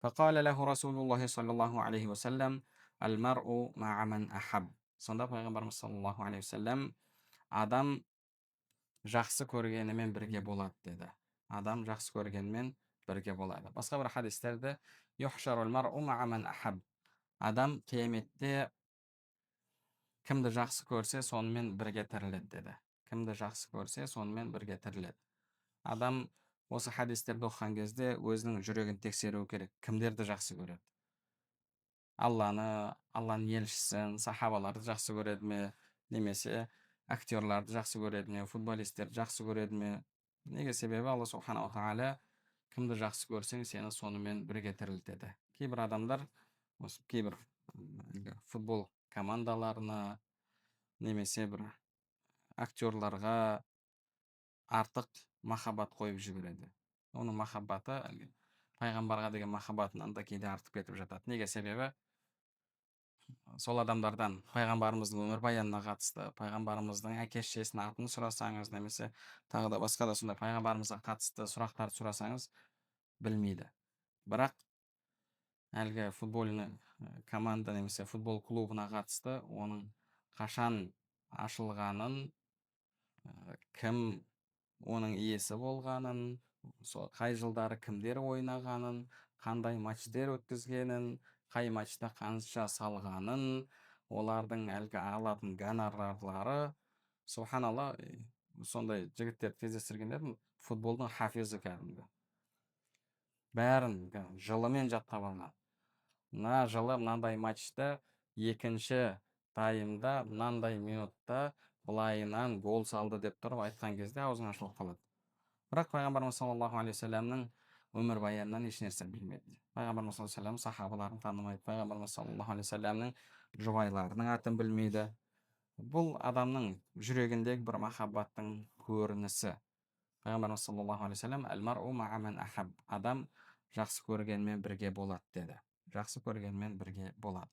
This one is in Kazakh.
فقال له رسول الله صلى الله عليه وسلم: المرء مع من أحب. Сонда пайғамбарымыз саллаллаху алейхи вассалам адам жақсы көргенімен бірге болады деді. Адам жақсы көргенімен бірге болады. Басқа бір хадистерде юхшарул мар'у ма'a ман ахаб. Адам қияметте кімді жақсы көрсе, сонымен бірге тіріледі деді. Кімді жақсы көрсе, сонымен бірге тіріледі. Адам осы хадистерді оқыған кезде өзінің жүрегін тексеруі керек. Кімдерді жақсы көреді? Алланың елшісін, сахабаларды жақсы көреді ме, немесе актерларды жақсы көреді ме, футболистерді жақсы көреді ме? Неге? Себебі Алла субханала тағала кімді жақсы көрсең, сені сонымен бірге тірілтеді. Кейбір адамдар осы кейбір футбол командаларына немесе бір актерларға артық махаббат қойып жібереді. Оның махаббаты пайғамбарға деген махаббатынан да кейде артып кетіп жатады. Неге? Себебі сол адамдардан пайғамбарымыздың өмірбаянына қатысты, пайғамбарымыздың әке-шешесінің атын сұрасаңыз, немесе тағы да басқа да сондай пайғамбарымызға қатысты сұрақтарды сұрасаңыз, білмейді. Бірақ әлгі футбольный команда немесе футбол клубына қатысты оның қашан ашылғанын, кім оның иесі болғанын, қай жылдары кімдер ойнағанын, қандай матчтер өткізгенін, қай матчта қанша салғанын, олардың әлгі алатын гонорарлары, субханалла, сондай жігіттерді кездестірген едім, футболдың хафизы кәдімгі. Бәрін жылымен жаттап алған. Мына жылы мынандай матчта екінші таймда мынандай минутта былайынан гол салды деп тұрып айтқан кезде аузың ашылып қалады. Бірақ пайғамбарымыз саллаллаху алейхи вассаламның өмірбаянынан ешнәрсе білмеді. Пайғамбарымыз саллаллаху алейхи вассалам сахабаларын танымайды. Пайғамбарымыз саллаллаху алейхи вассаламның жұбайларының атын білмейді. Бұл адамның жүрегіндегі бір махаббаттың көрінісі. Пайғамбарымыз саллаллаху алейхи вассалам әл-мар'у ма'a ман ахаб. Адам жақсы көргенмен бірге болады деді. Жақсы көргенмен бірге болады.